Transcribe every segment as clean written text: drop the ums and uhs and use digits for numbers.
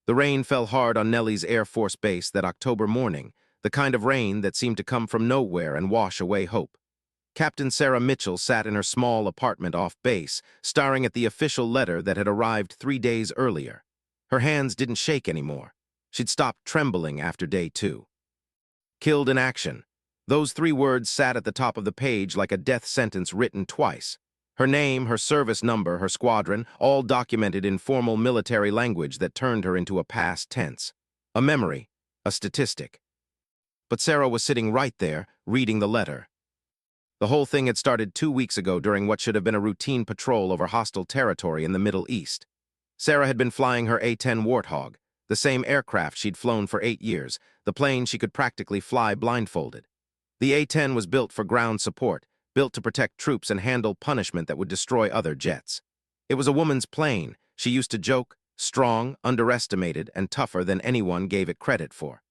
The rain fell hard on Nellie's Air Force Base that October morning, the kind of rain that seemed to come from nowhere and wash away hope. Captain Sarah Mitchell sat in her small apartment off base, staring at the official letter that had arrived 3 days earlier. Her hands didn't shake anymore. She'd stopped trembling after day 2. Killed in action. Those 3 words sat at the top of the page like a death sentence written twice. Her name, her service number, her squadron, all documented in formal military language that turned her into a past tense. A memory, a statistic. But Sarah was sitting right there, reading the letter. The whole thing had started 2 weeks ago during what should have been a routine patrol over hostile territory in the Middle East. Sarah had been flying her A-10 Warthog, the same aircraft she'd flown for 8 years, the plane she could practically fly blindfolded. The A-10 was built for ground support, built to protect troops and handle punishment that would destroy other jets. It was a woman's plane, she used to joke, strong, underestimated, and tougher than anyone gave it credit for.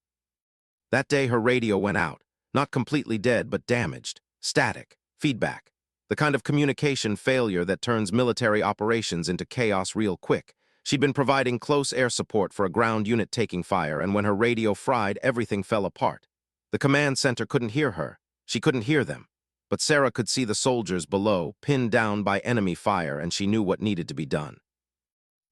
That day her radio went out, not completely dead but damaged, static, feedback, the kind of communication failure that turns military operations into chaos real quick. She'd been providing close air support for a ground unit taking fire, and when her radio fried, everything fell apart. The command center couldn't hear her. She couldn't hear them. But Sarah could see the soldiers below, pinned down by enemy fire, and she knew what needed to be done.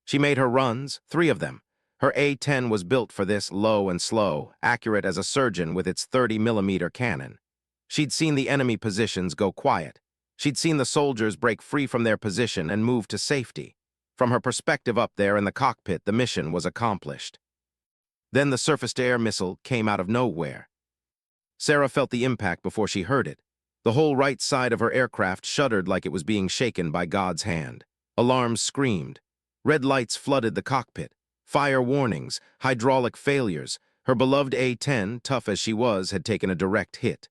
She made her runs, 3 of them. Her A-10 was built for this, low and slow, accurate as a surgeon with its 30mm cannon. She'd seen the enemy positions go quiet. She'd seen the soldiers break free from their position and move to safety. From her perspective up there in the cockpit, the mission was accomplished. Then the surface-to-air missile came out of nowhere. Sarah felt the impact before she heard it. The whole right side of her aircraft shuddered like it was being shaken by God's hand. Alarms screamed. Red lights flooded the cockpit. Fire warnings, hydraulic failures. Her beloved A-10, tough as she was, had taken a direct hit.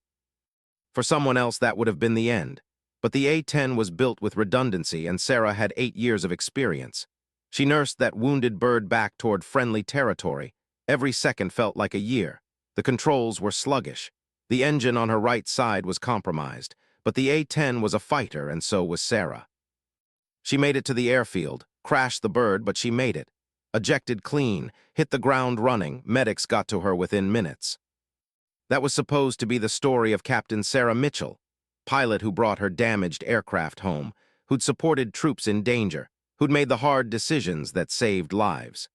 For someone else, that would have been the end. But the A-10 was built with redundancy, and Sarah had 8 years of experience. She nursed that wounded bird back toward friendly territory. Every second felt like a year. The controls were sluggish. The engine on her right side was compromised, but the A-10 was a fighter, and so was Sarah. She made it to the airfield, crashed the bird, but she made it. Ejected clean, hit the ground running, medics got to her within minutes. That was supposed to be the story of Captain Sarah Mitchell, pilot who brought her damaged aircraft home, who'd supported troops in danger, who'd made the hard decisions that saved lives.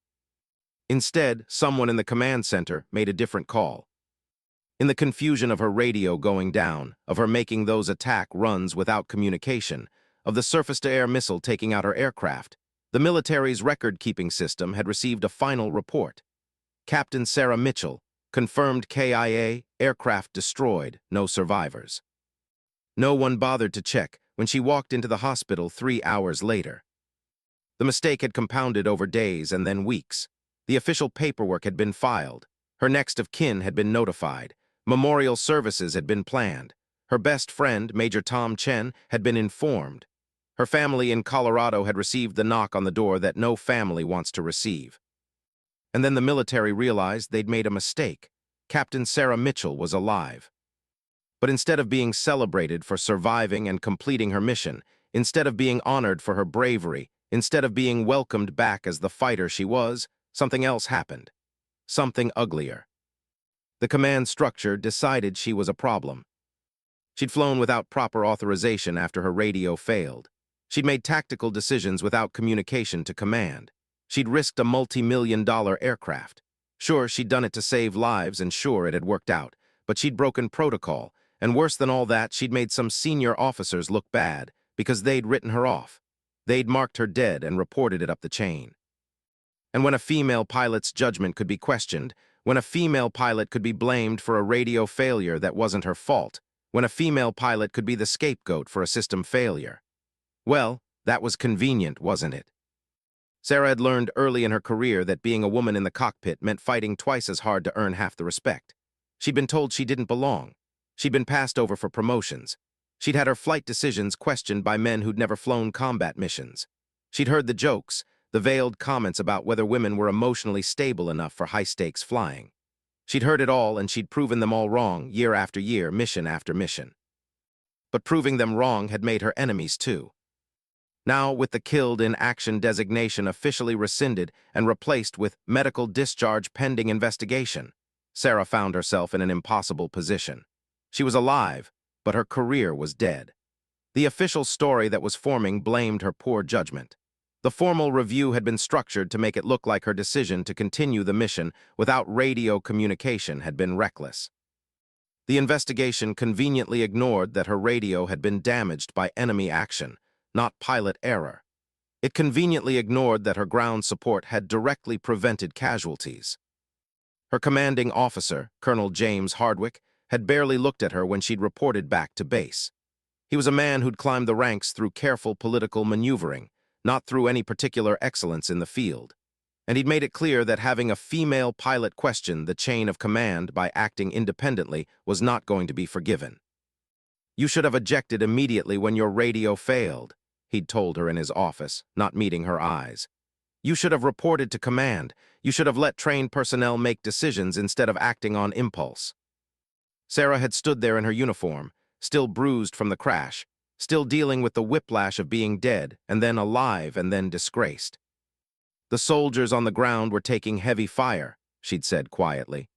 Instead, someone in the command center made a different call. In the confusion of her radio going down, of her making those attack runs without communication, of the surface-to-air missile taking out her aircraft, the military's record-keeping system had received a final report. Captain Sarah Mitchell, confirmed KIA, aircraft destroyed, no survivors. No one bothered to check when she walked into the hospital 3 hours later. The mistake had compounded over days and then weeks. The official paperwork had been filed. Her next of kin had been notified. Memorial services had been planned. Her best friend, Major Tom Chen, had been informed. Her family in Colorado had received the knock on the door that no family wants to receive. And then the military realized they'd made a mistake. Captain Sarah Mitchell was alive. But instead of being celebrated for surviving and completing her mission, instead of being honored for her bravery, instead of being welcomed back as the fighter she was, something else happened. Something uglier. The command structure decided she was a problem. She'd flown without proper authorization after her radio failed. She'd made tactical decisions without communication to command. She'd risked a multi-million-dollar aircraft. Sure, she'd done it to save lives, and sure, it had worked out, but she'd broken protocol, and worse than all that, she'd made some senior officers look bad because they'd written her off. They'd marked her dead and reported it up the chain. And when a female pilot's judgment could be questioned, when a female pilot could be blamed for a radio failure that wasn't her fault, when a female pilot could be the scapegoat for a system failure. Well, that was convenient, wasn't it? Sarah had learned early in her career that being a woman in the cockpit meant fighting twice as hard to earn half the respect. She'd been told she didn't belong. She'd been passed over for promotions. She'd had her flight decisions questioned by men who'd never flown combat missions. She'd heard the jokes, the veiled comments about whether women were emotionally stable enough for high-stakes flying. She'd heard it all, and she'd proven them all wrong, year after year, mission after mission. But proving them wrong had made her enemies, too. Now, with the killed in action designation officially rescinded and replaced with medical discharge pending investigation, Sarah found herself in an impossible position. She was alive, but her career was dead. The official story that was forming blamed her poor judgment. The formal review had been structured to make it look like her decision to continue the mission without radio communication had been reckless. The investigation conveniently ignored that her radio had been damaged by enemy action, not pilot error. It conveniently ignored that her ground support had directly prevented casualties. Her commanding officer, Colonel James Hardwick, had barely looked at her when she'd reported back to base. He was a man who'd climbed the ranks through careful political maneuvering, not through any particular excellence in the field. And he'd made it clear that having a female pilot question the chain of command by acting independently was not going to be forgiven. "You should have ejected immediately when your radio failed," he'd told her in his office, not meeting her eyes. "You should have reported to command. You should have let trained personnel make decisions instead of acting on impulse." Sarah had stood there in her uniform, still bruised from the crash, still dealing with the whiplash of being dead, and then alive, and then disgraced. "The soldiers on the ground were taking heavy fire," she'd said quietly.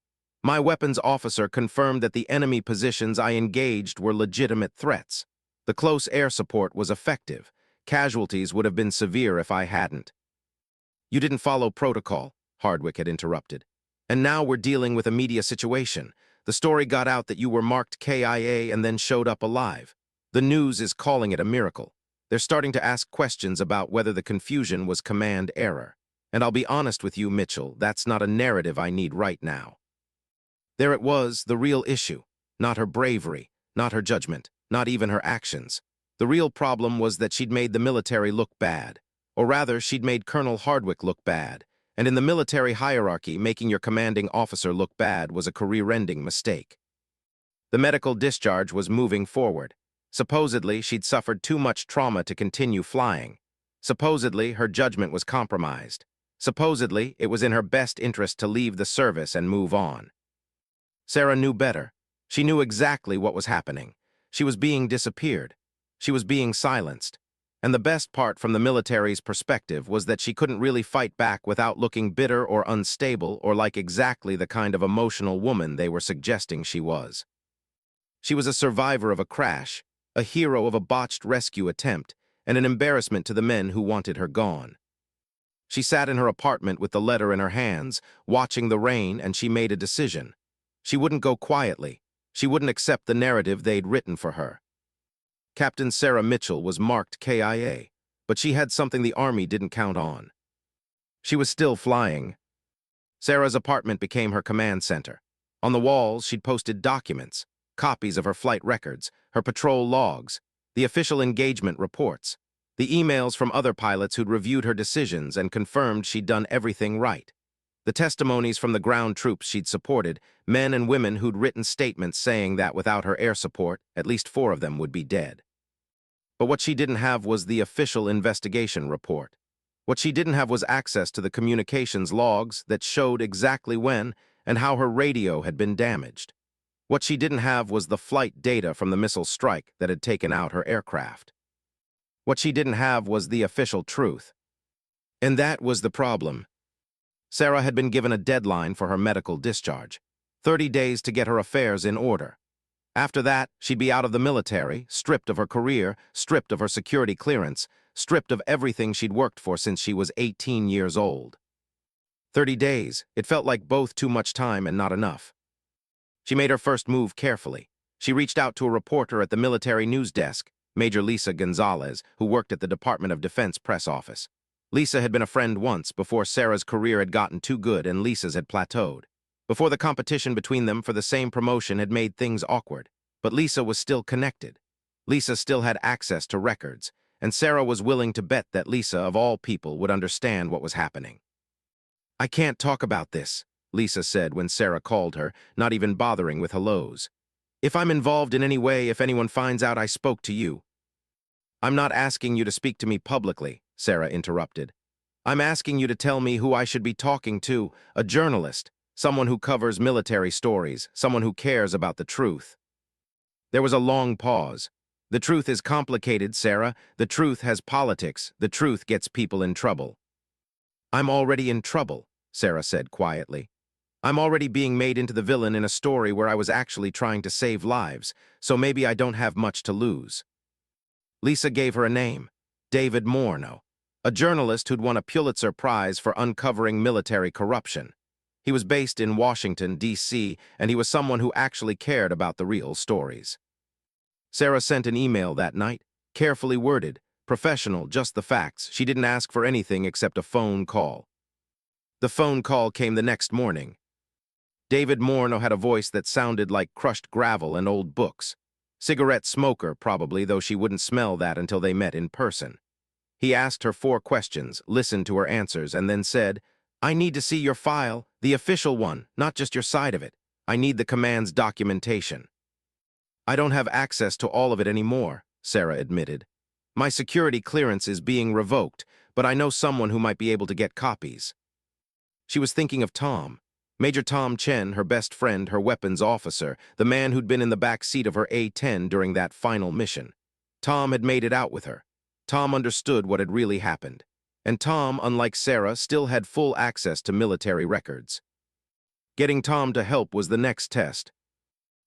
"My weapons officer confirmed that the enemy positions I engaged were legitimate threats. The close air support was effective. Casualties would have been severe if I hadn't." "You didn't follow protocol," Hardwick had interrupted. "And now we're dealing with a media situation. The story got out that you were marked KIA and then showed up alive. The news is calling it a miracle. They're starting to ask questions about whether the confusion was command error. And I'll be honest with you, Mitchell, that's not a narrative I need right now." There it was, the real issue. Not her bravery, not her judgment, not even her actions. The real problem was that she'd made the military look bad. Or rather, she'd made Colonel Hardwick look bad. And in the military hierarchy, making your commanding officer look bad was a career-ending mistake. The medical discharge was moving forward. Supposedly, she'd suffered too much trauma to continue flying. Supposedly, her judgment was compromised. Supposedly, it was in her best interest to leave the service and move on. Sarah knew better. She knew exactly what was happening. She was being disappeared. She was being silenced. And the best part from the military's perspective was that she couldn't really fight back without looking bitter or unstable or like exactly the kind of emotional woman they were suggesting she was. She was a survivor of a crash, a hero of a botched rescue attempt, and an embarrassment to the men who wanted her gone. She sat in her apartment with the letter in her hands, watching the rain, and she made a decision. She wouldn't go quietly. She wouldn't accept the narrative they'd written for her. Captain Sarah Mitchell was marked KIA, but she had something the Army didn't count on. She was still flying. Sarah's apartment became her command center. On the walls, she'd posted documents, copies of her flight records, her patrol logs, the official engagement reports, the emails from other pilots who'd reviewed her decisions and confirmed she'd done everything right. The testimonies from the ground troops she'd supported, men and women who'd written statements saying that without her air support, at least 4 of them would be dead. But what she didn't have was the official investigation report. What she didn't have was access to the communications logs that showed exactly when and how her radio had been damaged. What she didn't have was the flight data from the missile strike that had taken out her aircraft. What she didn't have was the official truth. And that was the problem. Sarah had been given a deadline for her medical discharge, 30 days to get her affairs in order. After that, she'd be out of the military, stripped of her career, stripped of her security clearance, stripped of everything she'd worked for since she was 18 years old. 30 days, it felt like both too much time and not enough. She made her first move carefully. She reached out to a reporter at the military news desk, Major Lisa Gonzalez, who worked at the Department of Defense press office. Lisa had been a friend once before Sarah's career had gotten too good and Lisa's had plateaued. Before the competition between them for the same promotion had made things awkward. But Lisa was still connected. Lisa still had access to records, and Sarah was willing to bet that Lisa, of all people, would understand what was happening. "I can't talk about this," Lisa said when Sarah called her, not even bothering with hellos. "If I'm involved in any way, if anyone finds out I spoke to you." "I'm not asking you to speak to me publicly," Sarah interrupted. "I'm asking you to tell me who I should be talking to, a journalist, someone who covers military stories, someone who cares about the truth." There was a long pause. The truth is complicated, Sarah. The truth has politics. The truth gets people in trouble. I'm already in trouble, Sarah said quietly. I'm already being made into the villain in a story where I was actually trying to save lives, so maybe I don't have much to lose. Lisa gave her a name, David Morneau, a journalist who'd won a Pulitzer Prize for uncovering military corruption. He was based in Washington, D.C., and he was someone who actually cared about the real stories. Sarah sent an email that night, carefully worded, professional, just the facts. She didn't ask for anything except a phone call. The phone call came the next morning. David Morneau had a voice that sounded like crushed gravel and old books. Cigarette smoker, probably, though she wouldn't smell that until they met in person. He asked her 4 questions, listened to her answers, and then said, "I need to see your file, the official one, not just your side of it. I need the command's documentation." "I don't have access to all of it anymore," Sarah admitted. "My security clearance is being revoked, but I know someone who might be able to get copies." She was thinking of Tom. Major Tom Chen, her best friend, her weapons officer, the man who'd been in the back seat of her A-10 during that final mission. Tom had made it out with her. Tom understood what had really happened. And Tom, unlike Sarah, still had full access to military records. Getting Tom to help was the next test.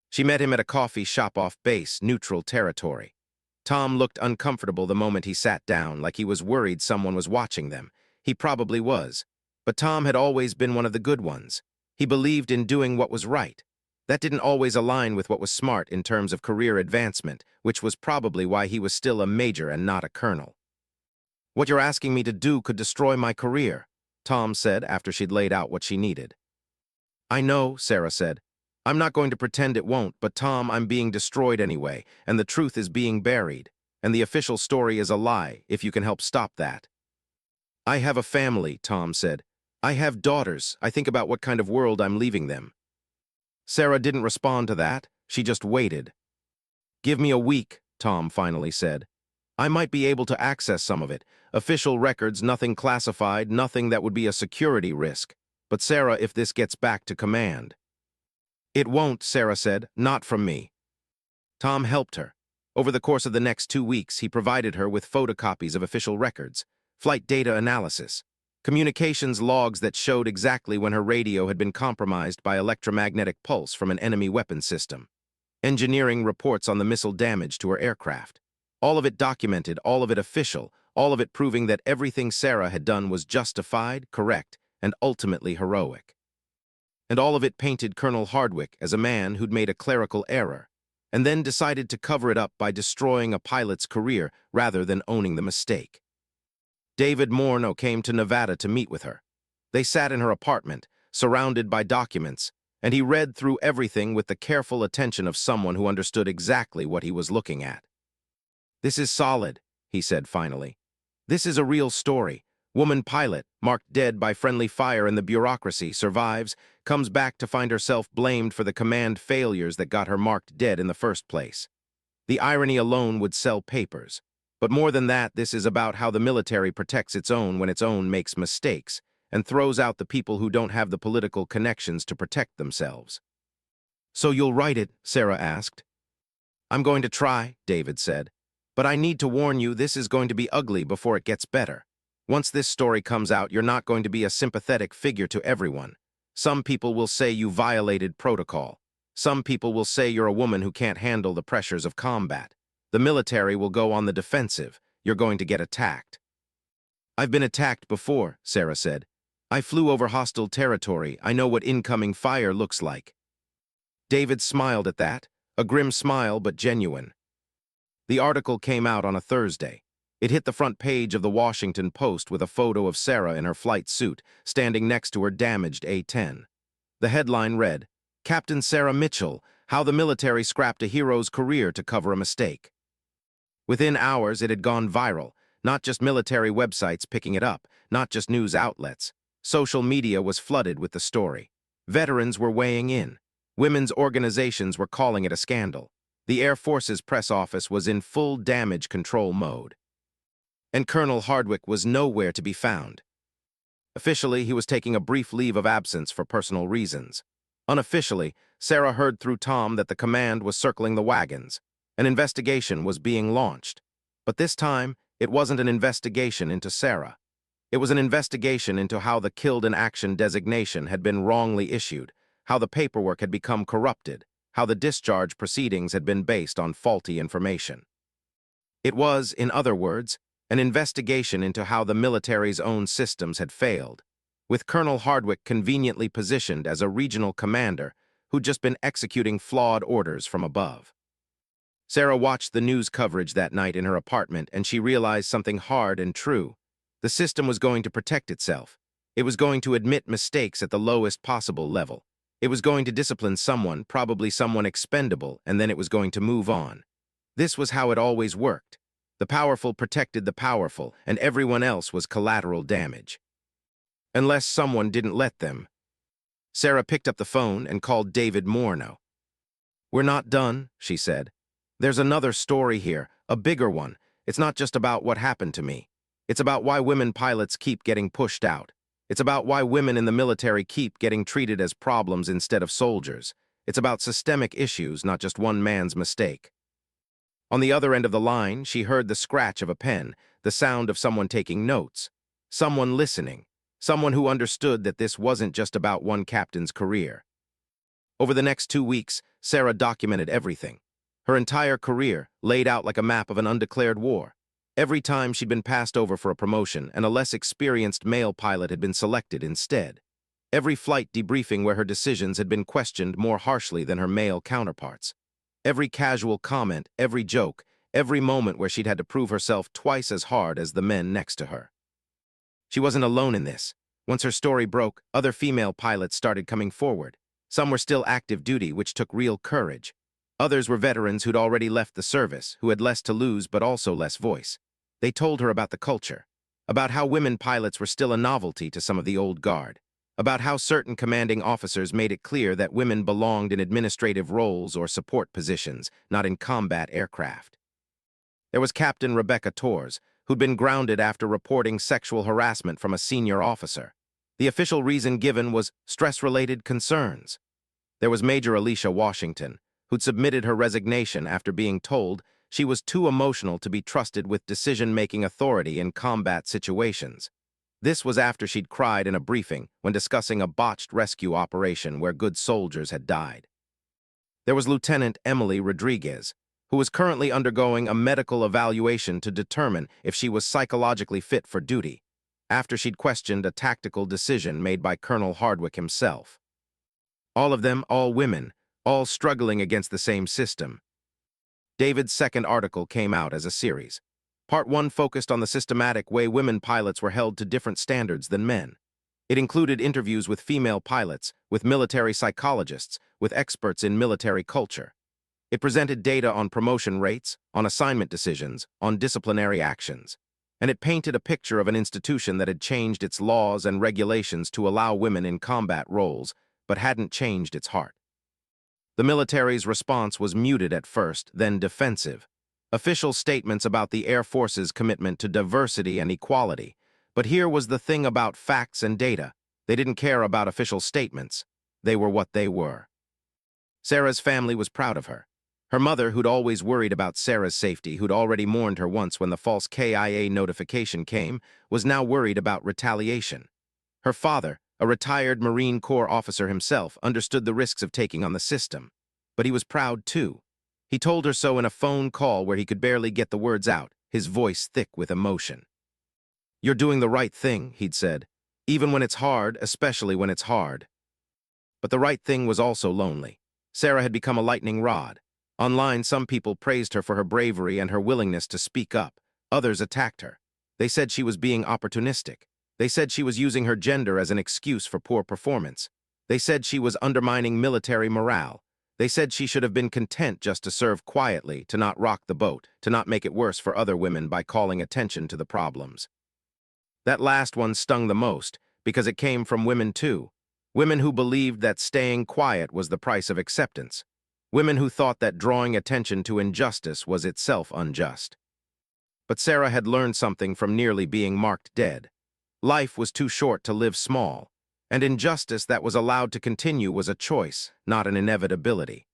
She met him at a coffee shop off base, neutral territory. Tom looked uncomfortable the moment he sat down, like he was worried someone was watching them. He probably was. But Tom had always been one of the good ones. He believed in doing what was right. That didn't always align with what was smart in terms of career advancement, which was probably why he was still a major and not a colonel. "What you're asking me to do could destroy my career," Tom said after she'd laid out what she needed. "I know," Sarah said. "I'm not going to pretend it won't, but Tom, I'm being destroyed anyway, and the truth is being buried, and the official story is a lie, if you can help stop that." "I have a family," Tom said. "I have daughters. I think about what kind of world I'm leaving them." Sarah didn't respond to that. She just waited. "Give me a week," Tom finally said. "I might be able to access some of it. Official records, nothing classified, nothing that would be a security risk. But Sarah, if this gets back to command." "It won't," Sarah said. "Not from me." Tom helped her. Over the course of the next 2 weeks, he provided her with photocopies of official records, flight data analysis, communications logs that showed exactly when her radio had been compromised by electromagnetic pulse from an enemy weapon system, engineering reports on the missile damage to her aircraft. All of it documented, all of it official, all of it proving that everything Sarah had done was justified, correct, and ultimately heroic. And all of it painted Colonel Hardwick as a man who'd made a clerical error, and then decided to cover it up by destroying a pilot's career rather than owning the mistake. David Morneau came to Nevada to meet with her. They sat in her apartment, surrounded by documents, and he read through everything with the careful attention of someone who understood exactly what he was looking at. "This is solid," he said finally. "This is a real story. Woman pilot, marked dead by friendly fire in the bureaucracy, survives, comes back to find herself blamed for the command failures that got her marked dead in the first place. The irony alone would sell papers. But more than that, this is about how the military protects its own when its own makes mistakes, and throws out the people who don't have the political connections to protect themselves." "So you'll write it?" Sarah asked. "I'm going to try," David said. "But I need to warn you, this is going to be ugly before it gets better. Once this story comes out, you're not going to be a sympathetic figure to everyone. Some people will say you violated protocol. Some people will say you're a woman who can't handle the pressures of combat. The military will go on the defensive. You're going to get attacked." "I've been attacked before," Sarah said. "I flew over hostile territory. I know what incoming fire looks like." David smiled at that, a grim smile but genuine. The article came out on a Thursday. It hit the front page of the Washington Post with a photo of Sarah in her flight suit, standing next to her damaged A-10. The headline read, "Captain Sarah Mitchell, How the Military Scrapped a Hero's Career to Cover a Mistake." Within hours, it had gone viral, not just military websites picking it up, not just news outlets. Social media was flooded with the story. Veterans were weighing in. Women's organizations were calling it a scandal. The Air Force's press office was in full damage control mode. And Colonel Hardwick was nowhere to be found. Officially, he was taking a brief leave of absence for personal reasons. Unofficially, Sarah heard through Tom that the command was circling the wagons. An investigation was being launched. But this time, it wasn't an investigation into Sarah. It was an investigation into how the killed in action designation had been wrongly issued, how the paperwork had become corrupted, how the discharge proceedings had been based on faulty information. It was, in other words, an investigation into how the military's own systems had failed, with Colonel Hardwick conveniently positioned as a regional commander who'd just been executing flawed orders from above. Sarah watched the news coverage that night in her apartment, and she realized something hard and true. The system was going to protect itself. It was going to admit mistakes at the lowest possible level. It was going to discipline someone, probably someone expendable, and then it was going to move on. This was how it always worked. The powerful protected the powerful, and everyone else was collateral damage. Unless someone didn't let them. Sarah picked up the phone and called David Morneau. "We're not done," she said. "There's another story here, a bigger one. It's not just about what happened to me. It's about why women pilots keep getting pushed out. It's about why women in the military keep getting treated as problems instead of soldiers. It's about systemic issues, not just one man's mistake." On the other end of the line, she heard the scratch of a pen, the sound of someone taking notes, someone listening, someone who understood that this wasn't just about one captain's career. Over the next 2 weeks, Sarah documented everything. Her entire career, laid out like a map of an undeclared war. Every time she'd been passed over for a promotion and a less experienced male pilot had been selected instead. Every flight debriefing where her decisions had been questioned more harshly than her male counterparts. Every casual comment, every joke, every moment where she'd had to prove herself twice as hard as the men next to her. She wasn't alone in this. Once her story broke, other female pilots started coming forward. Some were still active duty, which took real courage. Others were veterans who'd already left the service, who had less to lose but also less voice. They told her about the culture, about how women pilots were still a novelty to some of the old guard, about how certain commanding officers made it clear that women belonged in administrative roles or support positions, not in combat aircraft. There was Captain Rebecca Torres, who'd been grounded after reporting sexual harassment from a senior officer. The official reason given was stress-related concerns. There was Major Alicia Washington, who'd submitted her resignation after being told she was too emotional to be trusted with decision-making authority in combat situations. This was after she'd cried in a briefing when discussing a botched rescue operation where good soldiers had died. There was Lieutenant Emily Rodriguez, who was currently undergoing a medical evaluation to determine if she was psychologically fit for duty, after she'd questioned a tactical decision made by Colonel Hardwick himself. All of them, all women, all struggling against the same system. David's second article came out as a series. Part 1 focused on the systematic way women pilots were held to different standards than men. It included interviews with female pilots, with military psychologists, with experts in military culture. It presented data on promotion rates, on assignment decisions, on disciplinary actions. And it painted a picture of an institution that had changed its laws and regulations to allow women in combat roles, but hadn't changed its heart. The military's response was muted at first, then defensive. Official statements about the Air Force's commitment to diversity and equality. But here was the thing about facts and data. They didn't care about official statements. They were what they were. Sarah's family was proud of her. Her mother, who'd always worried about Sarah's safety, who'd already mourned her once when the false KIA notification came, was now worried about retaliation. Her father, a retired Marine Corps officer himself, understood the risks of taking on the system. But he was proud, too. He told her so in a phone call where he could barely get the words out, his voice thick with emotion. "You're doing the right thing," he'd said, "even when it's hard, especially when it's hard." But the right thing was also lonely. Sarah had become a lightning rod. Online, some people praised her for her bravery and her willingness to speak up. Others attacked her. They said she was being opportunistic. They said she was using her gender as an excuse for poor performance. They said she was undermining military morale. They said she should have been content just to serve quietly, to not rock the boat, to not make it worse for other women by calling attention to the problems. That last one stung the most, because it came from women too. Women who believed that staying quiet was the price of acceptance. Women who thought that drawing attention to injustice was itself unjust. But Sarah had learned something from nearly being marked dead. Life was too short to live small, and injustice that was allowed to continue was a choice, not an inevitability.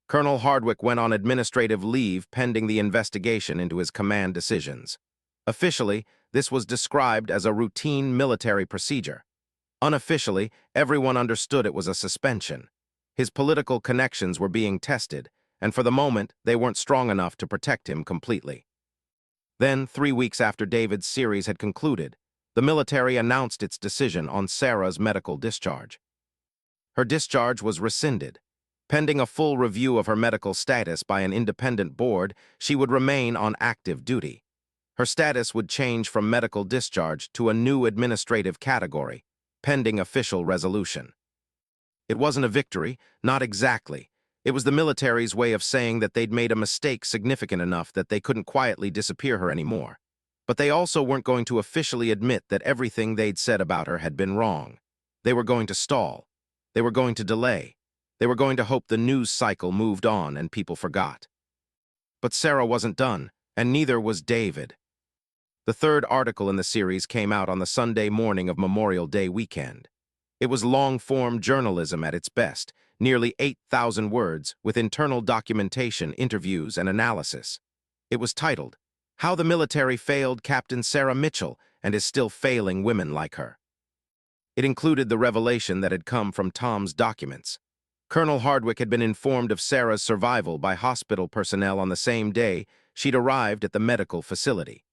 Colonel Hardwick went on administrative leave pending the investigation into his command decisions. Officially, this was described as a routine military procedure. Unofficially, everyone understood it was a suspension. His political connections were being tested, and for the moment, they weren't strong enough to protect him completely. Then, 3 weeks after David's series had concluded, the military announced its decision on Sarah's medical discharge. Her discharge was rescinded. Pending a full review of her medical status by an independent board, she would remain on active duty. Her status would change from medical discharge to a new administrative category, pending official resolution. It wasn't a victory, not exactly. It was the military's way of saying that they'd made a mistake significant enough that they couldn't quietly disappear her anymore. But they also weren't going to officially admit that everything they'd said about her had been wrong. They were going to stall. They were going to delay. They were going to hope the news cycle moved on and people forgot. But Sarah wasn't done, and neither was David. The third article in the series came out on the Sunday morning of Memorial Day weekend. It was long-form journalism at its best, nearly 8,000 words, with internal documentation, interviews, and analysis. It was titled, "How the Military Failed Captain Sarah Mitchell and is Still Failing Women Like Her." It included the revelation that had come from Tom's documents. Colonel Hardwick had been informed of Sarah's survival by hospital personnel on the same day she'd arrived at the medical facility.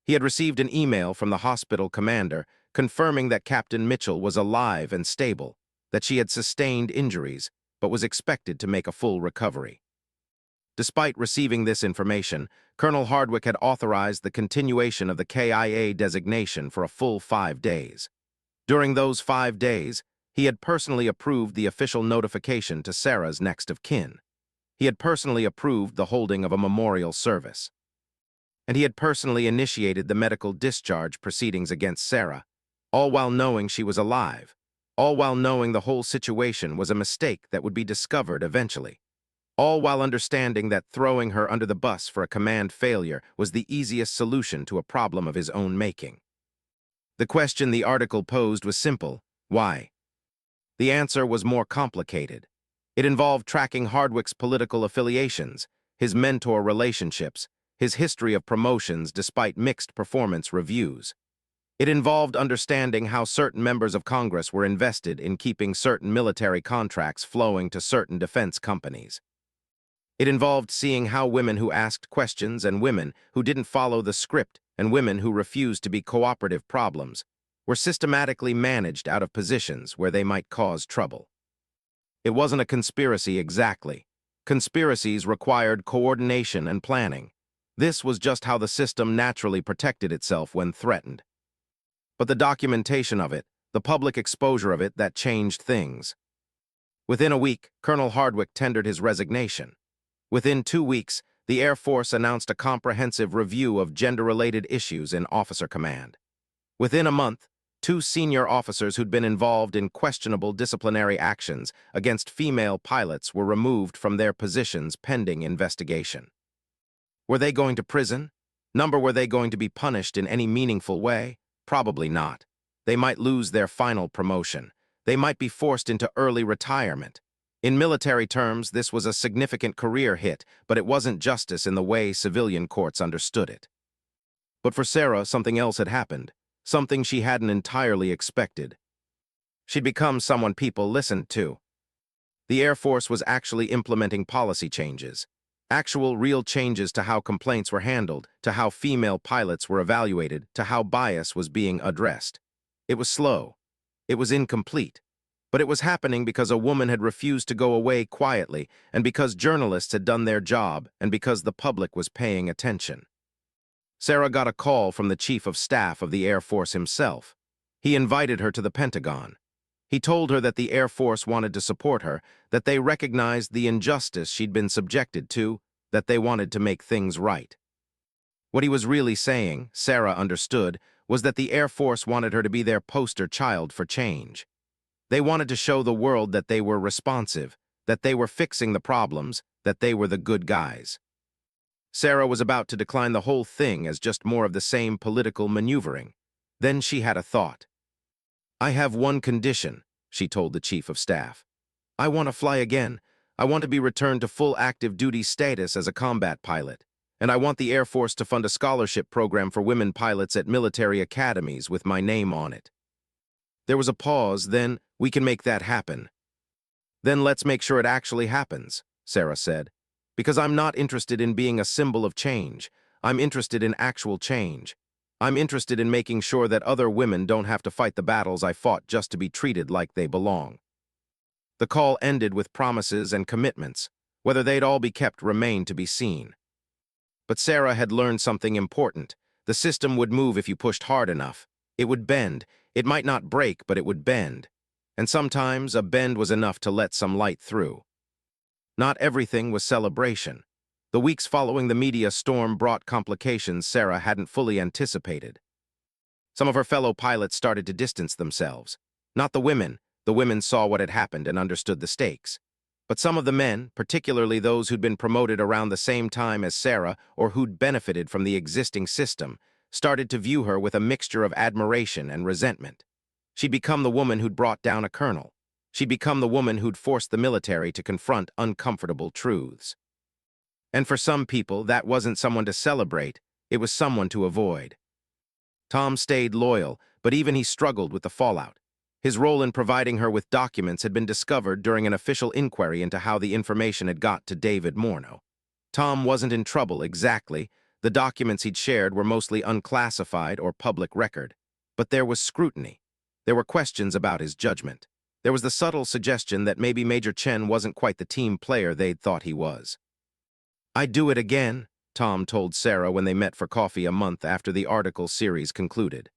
He had received an email from the hospital commander confirming that Captain Mitchell was alive and stable, that she had sustained injuries, but was expected to make a full recovery. Despite receiving this information, Colonel Hardwick had authorized the continuation of the KIA designation for a full 5 days. During those 5 days, he had personally approved the official notification to Sarah's next of kin. He had personally approved the holding of a memorial service. And he had personally initiated the medical discharge proceedings against Sarah, all while knowing she was alive, all while knowing the whole situation was a mistake that would be discovered eventually, all while understanding that throwing her under the bus for a command failure was the easiest solution to a problem of his own making. The question the article posed was simple: why? The answer was more complicated. It involved tracking Hardwick's political affiliations, his mentor relationships, his history of promotions despite mixed performance reviews. It involved understanding how certain members of Congress were invested in keeping certain military contracts flowing to certain defense companies. It involved seeing how women who asked questions and women who didn't follow the script and women who refused to be cooperative problems were systematically managed out of positions where they might cause trouble. It wasn't a conspiracy exactly. Conspiracies required coordination and planning. This was just how the system naturally protected itself when threatened. But the documentation of it, the public exposure of it, that changed things. Within a week, Colonel Hardwick tendered his resignation. Within 2 weeks, the Air Force announced a comprehensive review of gender-related issues in officer command. Within a month, 2 senior officers who'd been involved in questionable disciplinary actions against female pilots were removed from their positions pending investigation. Were they going to prison? Were they going to be punished in any meaningful way? Probably not. They might lose their final promotion. They might be forced into early retirement. In military terms, this was a significant career hit, but it wasn't justice in the way civilian courts understood it. But for Sarah, something else had happened, something she hadn't entirely expected. She'd become someone people listened to. The Air Force was actually implementing policy changes. Actual, real changes to how complaints were handled, to how female pilots were evaluated, to how bias was being addressed. It was slow. It was incomplete. But it was happening because a woman had refused to go away quietly, and because journalists had done their job, and because the public was paying attention. Sarah got a call from the Chief of Staff of the Air Force himself. He invited her to the Pentagon. He told her that the Air Force wanted to support her, that they recognized the injustice she'd been subjected to, that they wanted to make things right. What he was really saying, Sarah understood, was that the Air Force wanted her to be their poster child for change. They wanted to show the world that they were responsive, that they were fixing the problems, that they were the good guys. Sarah was about to decline the whole thing as just more of the same political maneuvering. Then she had a thought. "I have one condition," she told the Chief of Staff. "I want to fly again. I want to be returned to full active duty status as a combat pilot. And I want the Air Force to fund a scholarship program for women pilots at military academies with my name on it. There was a pause, then, we can make that happen. Then let's make sure it actually happens, Sarah said. Because I'm not interested in being a symbol of change. I'm interested in actual change. I'm interested in making sure that other women don't have to fight the battles I fought just to be treated like they belong. The call ended with promises and commitments. Whether they'd all be kept remained to be seen. But Sarah had learned something important. The system would move if you pushed hard enough. It would bend. It might not break, but it would bend. And sometimes a bend was enough to let some light through. Not everything was celebration. The weeks following the media storm brought complications Sarah hadn't fully anticipated. Some of her fellow pilots started to distance themselves. Not the women. The women saw what had happened and understood the stakes. But some of the men, particularly those who'd been promoted around the same time as Sarah or who'd benefited from the existing system, started to view her with a mixture of admiration and resentment. She'd become the woman who'd brought down a colonel. She'd become the woman who'd forced the military to confront uncomfortable truths. And for some people, that wasn't someone to celebrate, it was someone to avoid. Tom stayed loyal, but even he struggled with the fallout. His role in providing her with documents had been discovered during an official inquiry into how the information had got to David Morneau. Tom wasn't in trouble exactly. The documents he'd shared were mostly unclassified or public record. But there was scrutiny. There were questions about his judgment. There was the subtle suggestion that maybe Major Chen wasn't quite the team player they'd thought he was. "I'd do it again," Tom told Sarah when they met for coffee a month after the article series concluded.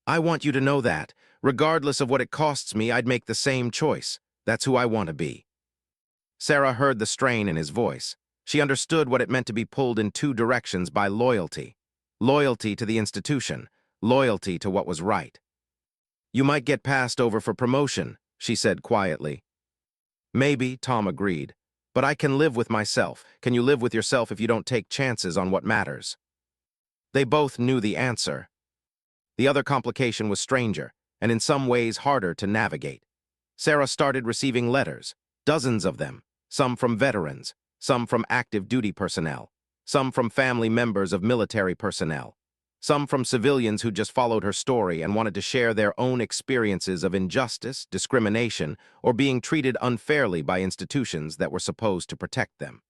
"I want you to know that. Regardless of what it costs me, I'd make the same choice. That's who I want to be." Sarah heard the strain in his voice. She understood what it meant to be pulled in two directions by loyalty. Loyalty to the institution. Loyalty to what was right. "You might get passed over for promotion," she said quietly. "Maybe," Tom agreed. "But I can live with myself. Can you live with yourself if you don't take chances on what matters?" They both knew the answer. The other complication was stranger, and in some ways harder to navigate. Sarah started receiving letters, dozens of them, some from veterans, some from active duty personnel, some from family members of military personnel, some from civilians who just followed her story and wanted to share their own experiences of injustice, discrimination, or being treated unfairly by institutions that were supposed to protect them.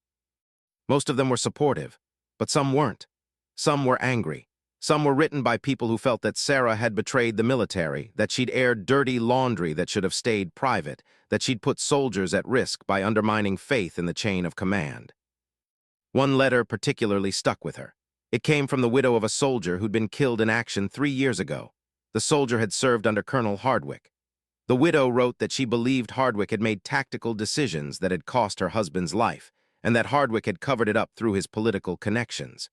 Most of them were supportive, but some weren't. Some were angry. Some were written by people who felt that Sarah had betrayed the military, that she'd aired dirty laundry that should have stayed private, that she'd put soldiers at risk by undermining faith in the chain of command. One letter particularly stuck with her. It came from the widow of a soldier who'd been killed in action 3 years ago. The soldier had served under Colonel Hardwick. The widow wrote that she believed Hardwick had made tactical decisions that had cost her husband's life, and that Hardwick had covered it up through his political connections.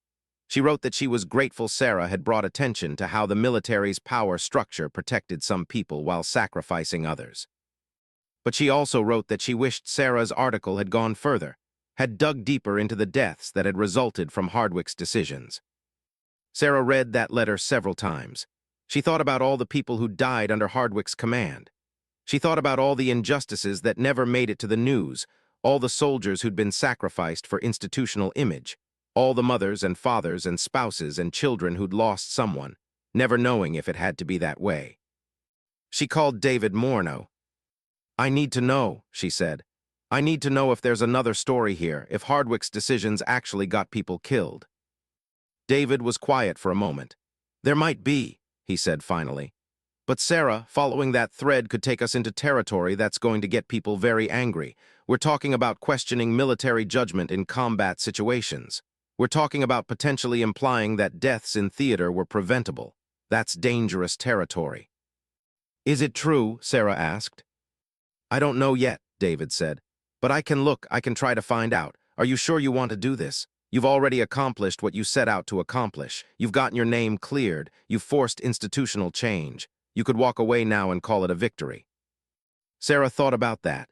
She wrote that she was grateful Sarah had brought attention to how the military's power structure protected some people while sacrificing others. But she also wrote that she wished Sarah's article had gone further, had dug deeper into the deaths that had resulted from Hardwick's decisions. Sarah read that letter several times. She thought about all the people who died under Hardwick's command. She thought about all the injustices that never made it to the news, all the soldiers who'd been sacrificed for institutional image, all the mothers and fathers and spouses and children who'd lost someone, never knowing if it had to be that way. She called David Morneau. "I need to know," she said. "I need to know if there's another story here, if Hardwick's decisions actually got people killed." David was quiet for a moment. "There might be," he said finally. "But Sarah, following that thread could take us into territory that's going to get people very angry. We're talking about questioning military judgment in combat situations. We're talking about potentially implying that deaths in theater were preventable. That's dangerous territory." "Is it true?" Sarah asked. "I don't know yet," David said. "But I can look, I can try to find out. Are you sure you want to do this? You've already accomplished what you set out to accomplish. You've gotten your name cleared. You've forced institutional change. You could walk away now and call it a victory." Sarah thought about that.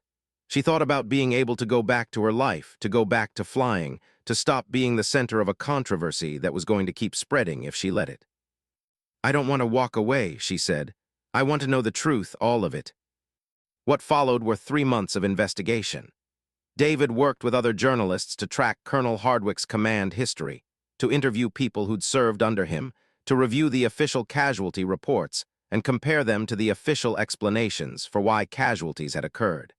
She thought about being able to go back to her life, to go back to flying, to stop being the center of a controversy that was going to keep spreading if she let it. "I don't want to walk away," she said. "I want to know the truth, all of it." What followed were 3 months of investigation. David worked with other journalists to track Colonel Hardwick's command history, to interview people who'd served under him, to review the official casualty reports, and compare them to the official explanations for why casualties had occurred.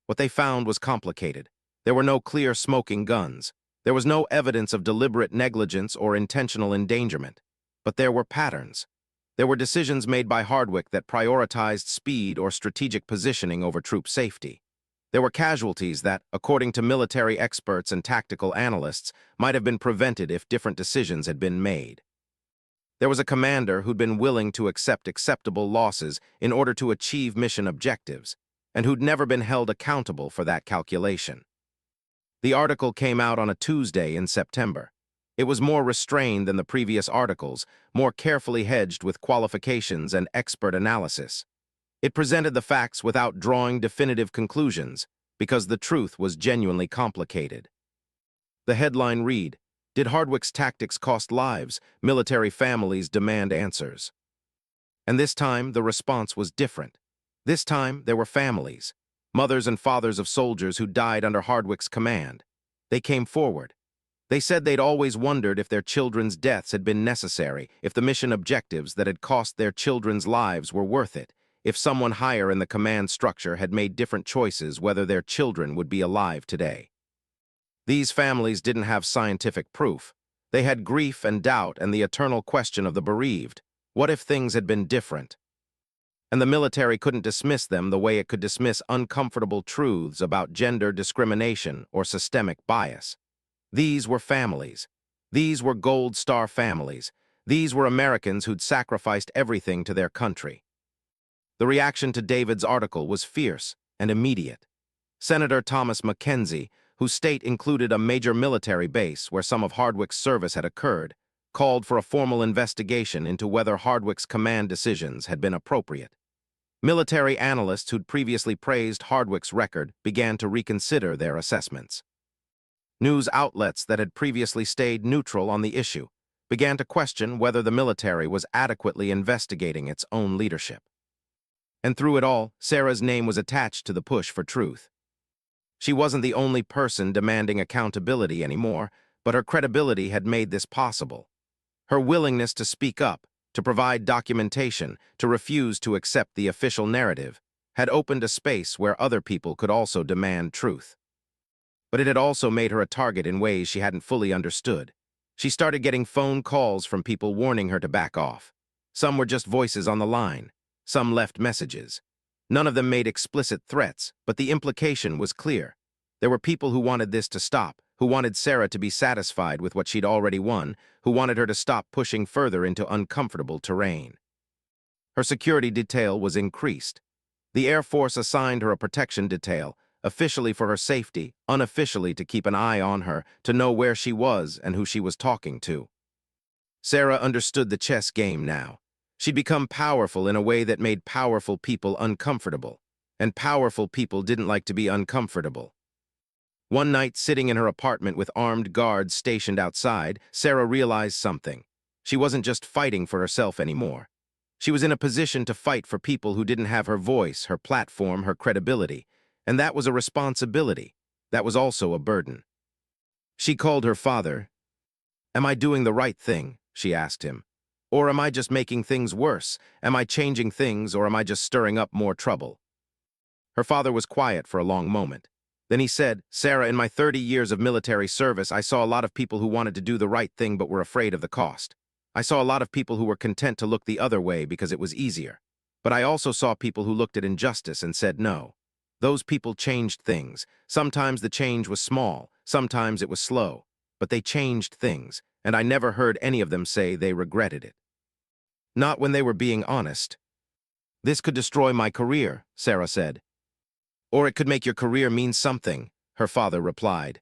What they found was complicated. There were no clear smoking guns. There was no evidence of deliberate negligence or intentional endangerment. But there were patterns. There were decisions made by Hardwick that prioritized speed or strategic positioning over troop safety. There were casualties that, according to military experts and tactical analysts, might have been prevented if different decisions had been made. There was a commander who'd been willing to accept acceptable losses in order to achieve mission objectives, and who'd never been held accountable for that calculation. The article came out on a Tuesday in September. It was more restrained than the previous articles, more carefully hedged with qualifications and expert analysis. It presented the facts without drawing definitive conclusions, because the truth was genuinely complicated. The headline read, "Did Hardwick's tactics cost lives? Military families demand answers." And this time, the response was different. This time, there were families, mothers and fathers of soldiers who died under Hardwick's command. They came forward. They said they'd always wondered if their children's deaths had been necessary, if the mission objectives that had cost their children's lives were worth it, if someone higher in the command structure had made different choices whether their children would be alive today. These families didn't have scientific proof. They had grief and doubt and the eternal question of the bereaved. What if things had been different? And the military couldn't dismiss them the way it could dismiss uncomfortable truths about gender discrimination or systemic bias. These were families. These were Gold Star families. These were Americans who'd sacrificed everything to their country. The reaction to David's article was fierce and immediate. Senator Thomas Mackenzie, whose state included a major military base where some of Hardwick's service had occurred, called for a formal investigation into whether Hardwick's command decisions had been appropriate. Military analysts who'd previously praised Hardwick's record began to reconsider their assessments. News outlets that had previously stayed neutral on the issue began to question whether the military was adequately investigating its own leadership. And through it all, Sarah's name was attached to the push for truth. She wasn't the only person demanding accountability anymore, but her credibility had made this possible. Her willingness to speak up, to provide documentation, to refuse to accept the official narrative, had opened a space where other people could also demand truth. But it had also made her a target in ways she hadn't fully understood. She started getting phone calls from people warning her to back off. Some were just voices on the line. Some left messages. None of them made explicit threats, but the implication was clear. There were people who wanted this to stop, who wanted Sarah to be satisfied with what she'd already won, who wanted her to stop pushing further into uncomfortable terrain. Her security detail was increased. The Air Force assigned her a protection detail, officially for her safety, unofficially to keep an eye on her, to know where she was and who she was talking to. Sarah understood the chess game now. She'd become powerful in a way that made powerful people uncomfortable, and powerful people didn't like to be uncomfortable. One night, sitting in her apartment with armed guards stationed outside, Sarah realized something. She wasn't just fighting for herself anymore. She was in a position to fight for people who didn't have her voice, her platform, her credibility. And that was a responsibility. That was also a burden. She called her father. "Am I doing the right thing?" she asked him. "Or am I just making things worse? Am I changing things, or am I just stirring up more trouble?" Her father was quiet for a long moment. Then he said, "Sarah, in my 30 years of military service, I saw a lot of people who wanted to do the right thing but were afraid of the cost. I saw a lot of people who were content to look the other way because it was easier. But I also saw people who looked at injustice and said no. Those people changed things. Sometimes the change was small, sometimes it was slow. But they changed things, and I never heard any of them say they regretted it. Not when they were being honest." "This could destroy my career," Sarah said. "Or it could make your career mean something," her father replied.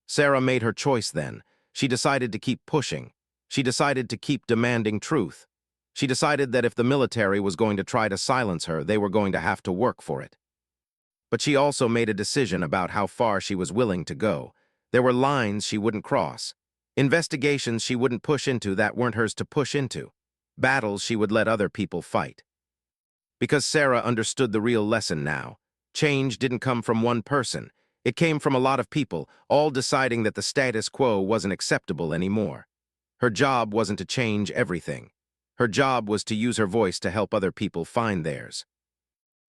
Sarah made her choice then. She decided to keep pushing. She decided to keep demanding truth. She decided that if the military was going to try to silence her, they were going to have to work for it. But she also made a decision about how far she was willing to go. There were lines she wouldn't cross. Investigations she wouldn't push into that weren't hers to push into. Battles she would let other people fight. Because Sarah understood the real lesson now. Change didn't come from one person. It came from a lot of people, all deciding that the status quo wasn't acceptable anymore. Her job wasn't to change everything. Her job was to use her voice to help other people find theirs.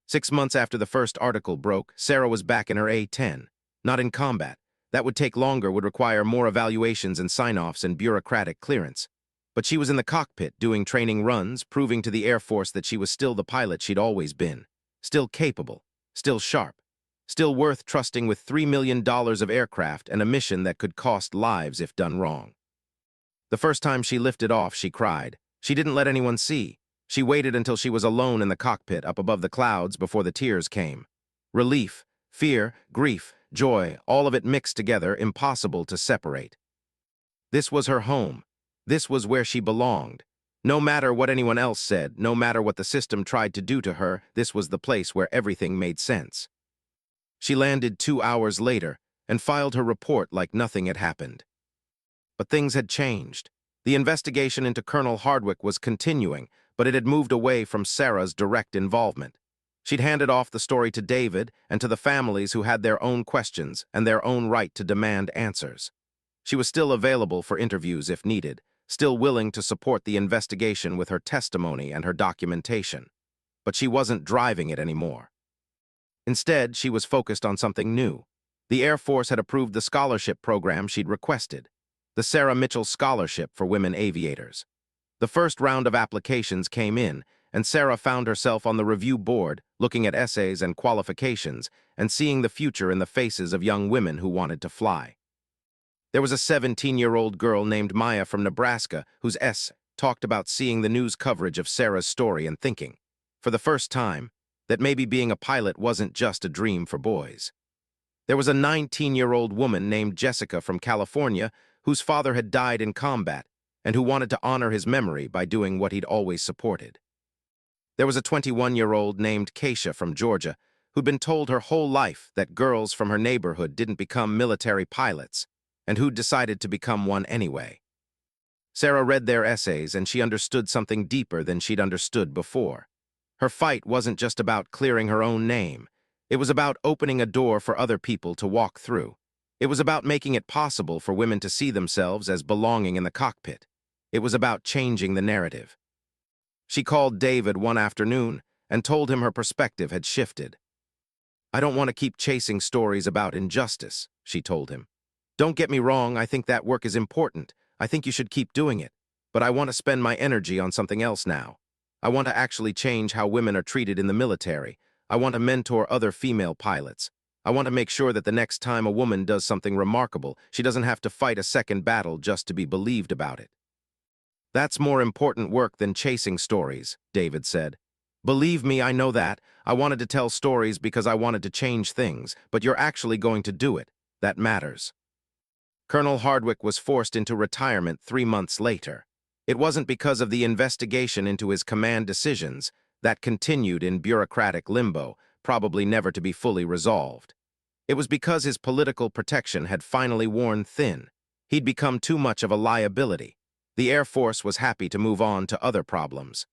6 months after the first article broke, Sarah was back in her A-10, not in combat. That would take longer, would require more evaluations and sign-offs and bureaucratic clearance. But she was in the cockpit doing training runs, proving to the Air Force that she was still the pilot she'd always been. Still capable, still sharp, still worth trusting with $3 million of aircraft and a mission that could cost lives if done wrong. The first time she lifted off, she cried. She didn't let anyone see. She waited until she was alone in the cockpit up above the clouds before the tears came. Relief, fear, grief, joy, all of it mixed together, impossible to separate. This was her home. This was where she belonged. No matter what anyone else said, no matter what the system tried to do to her, this was the place where everything made sense. She landed 2 hours later and filed her report like nothing had happened. But things had changed. The investigation into Colonel Hardwick was continuing, but it had moved away from Sarah's direct involvement. She'd handed off the story to David and to the families who had their own questions and their own right to demand answers. She was still available for interviews if needed, still willing to support the investigation with her testimony and her documentation. But she wasn't driving it anymore. Instead, she was focused on something new. The Air Force had approved the scholarship program she'd requested, the Sarah Mitchell Scholarship for Women Aviators. The first round of applications came in, and Sarah found herself on the review board, looking at essays and qualifications, and seeing the future in the faces of young women who wanted to fly. There was a 17-year-old girl named Maya from Nebraska whose essay talked about seeing the news coverage of Sarah's story and thinking, for the first time, that maybe being a pilot wasn't just a dream for boys. There was a 19-year-old woman named Jessica from California whose father had died in combat and who wanted to honor his memory by doing what he'd always supported. There was a 21-year-old named Keisha from Georgia who'd been told her whole life that girls from her neighborhood didn't become military pilots, and who'd decided to become one anyway. Sarah read their essays, and she understood something deeper than she'd understood before. Her fight wasn't just about clearing her own name. It was about opening a door for other people to walk through. It was about making it possible for women to see themselves as belonging in the cockpit. It was about changing the narrative. She called David one afternoon and told him her perspective had shifted. "I don't want to keep chasing stories about injustice," she told him. "Don't get me wrong, I think that work is important. I think you should keep doing it. But I want to spend my energy on something else now. I want to actually change how women are treated in the military. I want to mentor other female pilots. I want to make sure that the next time a woman does something remarkable, she doesn't have to fight a second battle just to be believed about it." "That's more important work than chasing stories," David said. "Believe me, I know that. I wanted to tell stories because I wanted to change things, but you're actually going to do it. That matters." Colonel Hardwick was forced into retirement 3 months later. It wasn't because of the investigation into his command decisions that continued in bureaucratic limbo, probably never to be fully resolved. It was because his political protection had finally worn thin. He'd become too much of a liability. The Air Force was happy to move on to other problems.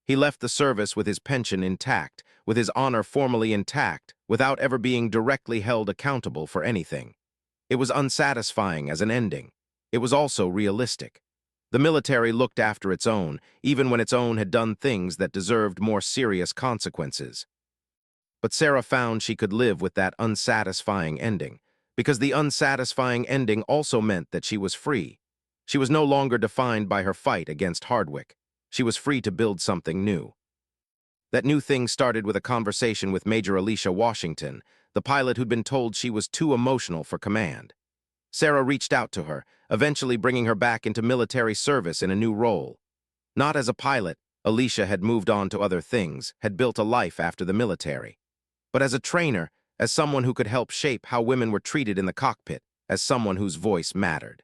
He left the service with his pension intact, with his honor formally intact, without ever being directly held accountable for anything. It was unsatisfying as an ending. It was also realistic. The military looked after its own, even when its own had done things that deserved more serious consequences. But Sarah found she could live with that unsatisfying ending, because the unsatisfying ending also meant that she was free. She was no longer defined by her fight against Hardwick. She was free to build something new. That new thing started with a conversation with Major Alicia Washington, the pilot who'd been told she was too emotional for command. Sarah reached out to her, eventually bringing her back into military service in a new role. Not as a pilot, Alicia had moved on to other things, had built a life after the military. But as a trainer, as someone who could help shape how women were treated in the cockpit, as someone whose voice mattered.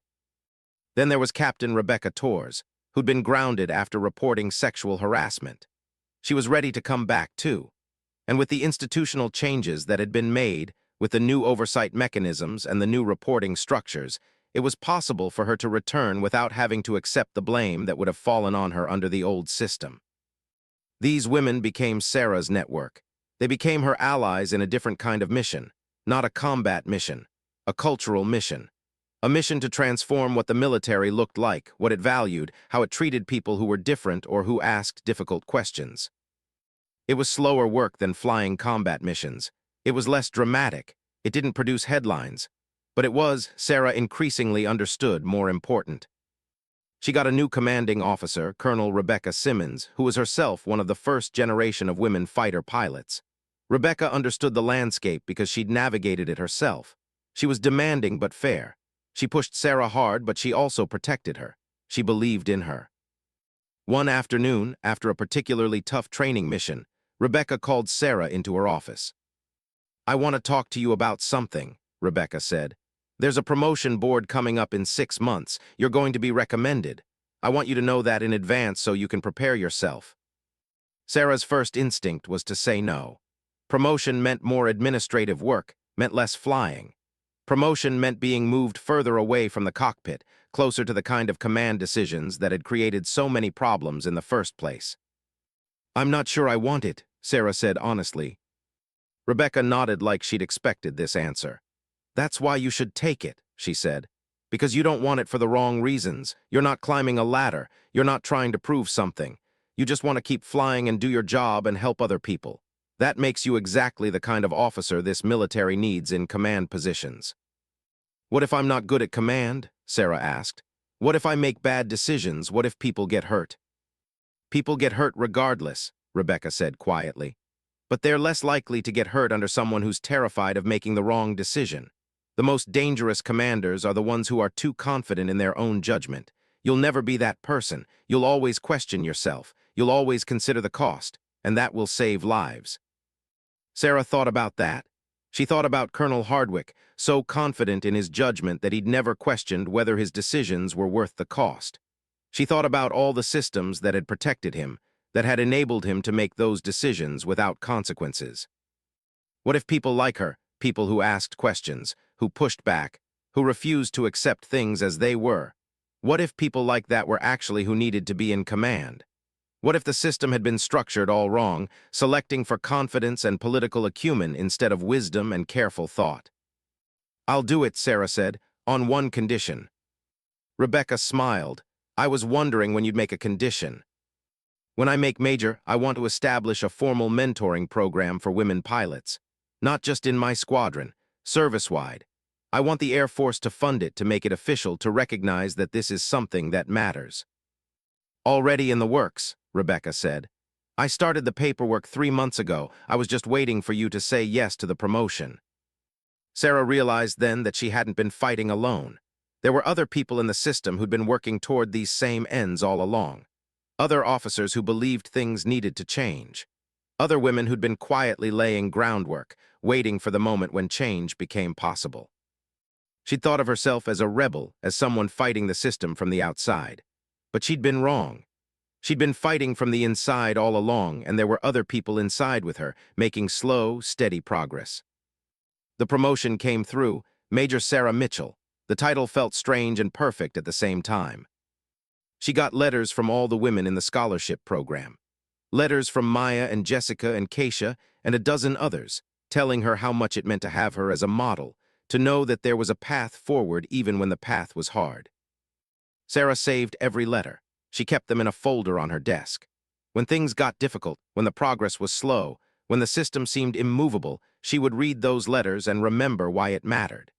Then there was Captain Rebecca Torres, who'd been grounded after reporting sexual harassment. She was ready to come back, too. And with the institutional changes that had been made, with the new oversight mechanisms and the new reporting structures, it was possible for her to return without having to accept the blame that would have fallen on her under the old system. These women became Sarah's network. They became her allies in a different kind of mission, Not a combat mission. A cultural mission. A mission to transform what the military looked like, what it valued, how it treated people who were different or who asked difficult questions. It was slower work than flying combat missions. It was less dramatic. It didn't produce headlines. But it was, Sarah increasingly understood, more important. She got a new commanding officer, Colonel Rebecca Simmons, who was herself one of the first generation of women fighter pilots. Rebecca understood the landscape because she'd navigated it herself. She was demanding but fair. She pushed Sarah hard, but she also protected her. She believed in her. One afternoon, after a particularly tough training mission, Rebecca called Sarah into her office. "I want to talk to you about something," Rebecca said. "There's a promotion board coming up in 6 months. You're going to be recommended. I want you to know that in advance so you can prepare yourself." Sarah's first instinct was to say no. Promotion meant more administrative work, meant less flying. Promotion meant being moved further away from the cockpit, closer to the kind of command decisions that had created so many problems in the first place. "I'm not sure I want it," Sarah said honestly. Rebecca nodded like she'd expected this answer. "That's why you should take it," she said. "Because you don't want it for the wrong reasons. You're not climbing a ladder. You're not trying to prove something. You just want to keep flying and do your job and help other people. That makes you exactly the kind of officer this military needs in command positions." "What if I'm not good at command?" Sarah asked. "What if I make bad decisions? What if people get hurt?" "People get hurt regardless," Rebecca said quietly. "But they're less likely to get hurt under someone who's terrified of making the wrong decision. The most dangerous commanders are the ones who are too confident in their own judgment. You'll never be that person. You'll always question yourself. You'll always consider the cost, and that will save lives." Sarah thought about that. She thought about Colonel Hardwick, so confident in his judgment that he'd never questioned whether his decisions were worth the cost. She thought about all the systems that had protected him, that had enabled him to make those decisions without consequences. What if people like her, people who asked questions, who pushed back, who refused to accept things as they were? What if people like that were actually who needed to be in command? What if the system had been structured all wrong, selecting for confidence and political acumen instead of wisdom and careful thought? "I'll do it," Sarah said, "on one condition." Rebecca smiled. "I was wondering when you'd make a condition." "When I make major, I want to establish a formal mentoring program for women pilots. Not just in my squadron, service-wide. I want the Air Force to fund it, to make it official, to recognize that this is something that matters." "Already in the works," Rebecca said. "I started the paperwork 3 months ago. I was just waiting for you to say yes to the promotion." Sarah realized then that she hadn't been fighting alone. There were other people in the system who'd been working toward these same ends all along. Other officers who believed things needed to change. Other women who'd been quietly laying groundwork, waiting for the moment when change became possible. She'd thought of herself as a rebel, as someone fighting the system from the outside. But she'd been wrong. She'd been fighting from the inside all along, and there were other people inside with her, making slow, steady progress. The promotion came through, Major Sarah Mitchell. The title felt strange and perfect at the same time. She got letters from all the women in the scholarship program. Letters from Maya and Jessica and Keisha and a dozen others, telling her how much it meant to have her as a model, to know that there was a path forward even when the path was hard. Sarah saved every letter. She kept them in a folder on her desk. When things got difficult, when the progress was slow, when the system seemed immovable, she would read those letters and remember why it mattered.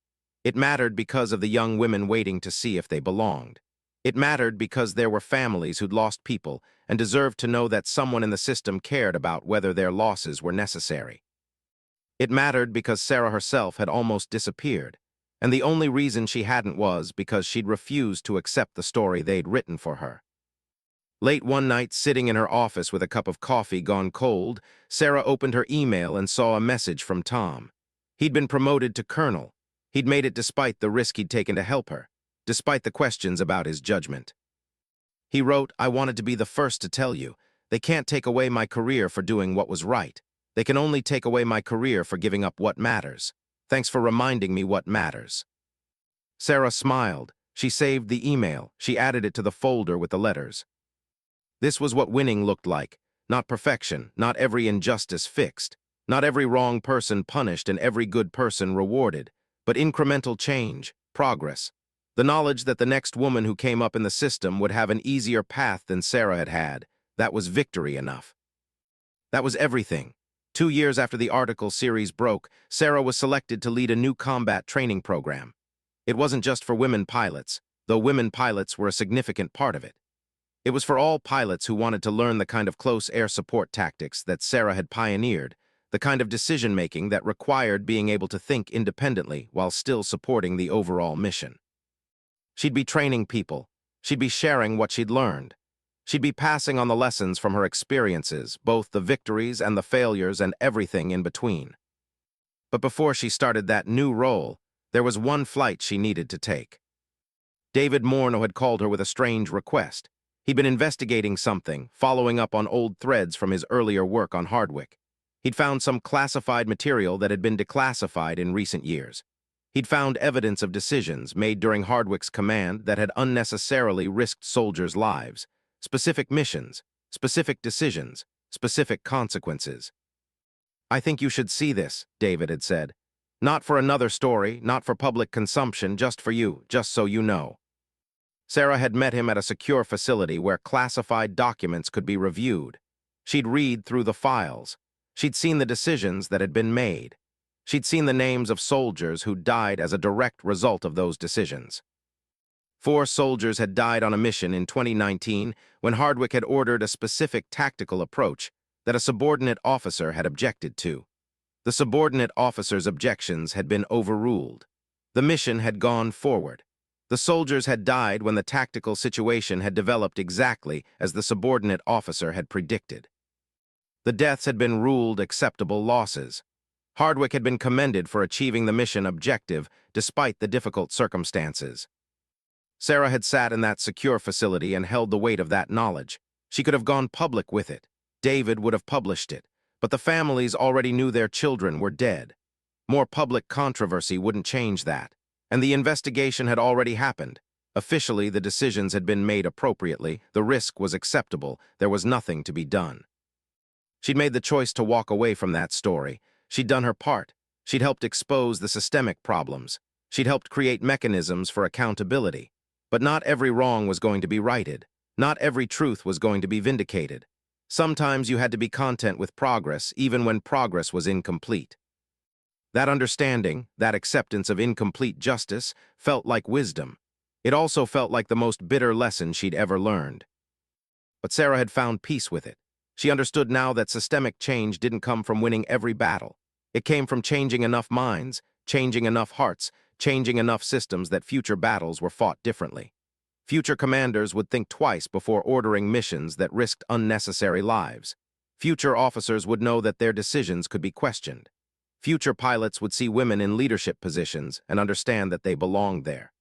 It mattered because of the young women waiting to see if they belonged. It mattered because there were families who'd lost people and deserved to know that someone in the system cared about whether their losses were necessary. It mattered because Sarah herself had almost disappeared, and the only reason she hadn't was because she'd refused to accept the story they'd written for her. Late one night, sitting in her office with a cup of coffee gone cold, Sarah opened her email and saw a message from Tom. He'd been promoted to colonel. He'd made it despite the risk he'd taken to help her, despite the questions about his judgment. He wrote, "I wanted to be the first to tell you. They can't take away my career for doing what was right. They can only take away my career for giving up what matters. Thanks for reminding me what matters." Sarah smiled. She saved the email. She added it to the folder with the letters. This was what winning looked like. Not perfection, not every injustice fixed. Not every wrong person punished and every good person rewarded, but incremental change, progress. The knowledge that the next woman who came up in the system would have an easier path than Sarah had had, that was victory enough. That was everything. 2 years after the article series broke, Sarah was selected to lead a new combat training program. It wasn't just for women pilots, though women pilots were a significant part of it. It was for all pilots who wanted to learn the kind of close air support tactics that Sarah had pioneered, the kind of decision-making that required being able to think independently while still supporting the overall mission. She'd be training people. She'd be sharing what she'd learned. She'd be passing on the lessons from her experiences, both the victories and the failures and everything in between. But before she started that new role, there was one flight she needed to take. David Morneau had called her with a strange request. He'd been investigating something, following up on old threads from his earlier work on Hardwick. He'd found some classified material that had been declassified in recent years. He'd found evidence of decisions made during Hardwick's command that had unnecessarily risked soldiers' lives, specific missions, specific decisions, specific consequences. "I think you should see this," David had said. "Not for another story, not for public consumption, just for you, just so you know." Sarah had met him at a secure facility where classified documents could be reviewed. She'd read through the files. She'd seen the decisions that had been made. She'd seen the names of soldiers who died as a direct result of those decisions. 4 soldiers had died on a mission in 2019 when Hardwick had ordered a specific tactical approach that a subordinate officer had objected to. The subordinate officer's objections had been overruled. The mission had gone forward. The soldiers had died when the tactical situation had developed exactly as the subordinate officer had predicted. The deaths had been ruled acceptable losses. Hardwick had been commended for achieving the mission objective despite the difficult circumstances. Sarah had sat in that secure facility and held the weight of that knowledge. She could have gone public with it. David would have published it. But the families already knew their children were dead. More public controversy wouldn't change that. And the investigation had already happened. Officially, the decisions had been made appropriately, the risk was acceptable, there was nothing to be done. She'd made the choice to walk away from that story. She'd done her part. She'd helped expose the systemic problems. She'd helped create mechanisms for accountability. But not every wrong was going to be righted. Not every truth was going to be vindicated. Sometimes you had to be content with progress, even when progress was incomplete. That understanding, that acceptance of incomplete justice, felt like wisdom. It also felt like the most bitter lesson she'd ever learned. But Sarah had found peace with it. She understood now that systemic change didn't come from winning every battle. It came from changing enough minds, changing enough hearts, changing enough systems that future battles were fought differently. Future commanders would think twice before ordering missions that risked unnecessary lives. Future officers would know that their decisions could be questioned. Future pilots would see women in leadership positions and understand that they belonged there.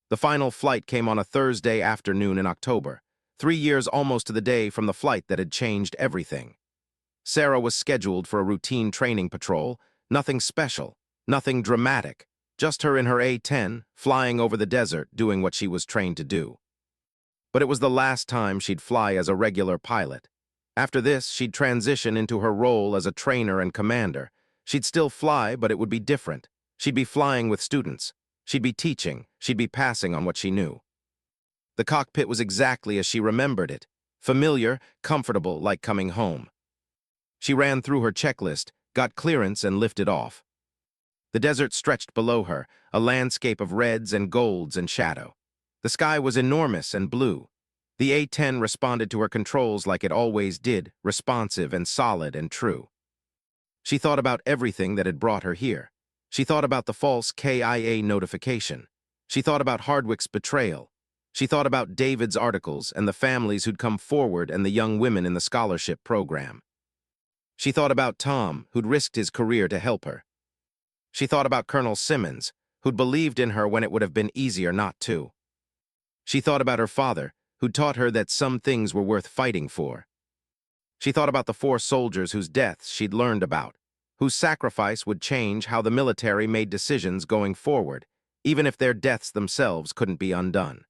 The final flight came on a Thursday afternoon in October, 3 years almost to the day from the flight that had changed everything. Sarah was scheduled for a routine training patrol, nothing special, nothing dramatic, just her in her A-10, flying over the desert, doing what she was trained to do. But it was the last time she'd fly as a regular pilot. After this, she'd transition into her role as a trainer and commander. She'd still fly, but it would be different. She'd be flying with students. She'd be teaching. She'd be passing on what she knew. The cockpit was exactly as she remembered it, familiar, comfortable, like coming home. She ran through her checklist, got clearance, and lifted off. The desert stretched below her, a landscape of reds and golds and shadow. The sky was enormous and blue. The A-10 responded to her controls like it always did, responsive and solid and true. She thought about everything that had brought her here. She thought about the false KIA notification. She thought about Hardwick's betrayal. She thought about David's articles and the families who'd come forward and the young women in the scholarship program. She thought about Tom, who'd risked his career to help her. She thought about Colonel Simmons, who'd believed in her when it would have been easier not to. She thought about her father, who'd taught her that some things were worth fighting for. She thought about the 4 soldiers whose deaths she'd learned about, whose sacrifice would change how the military made decisions going forward, even if their deaths themselves couldn't be undone.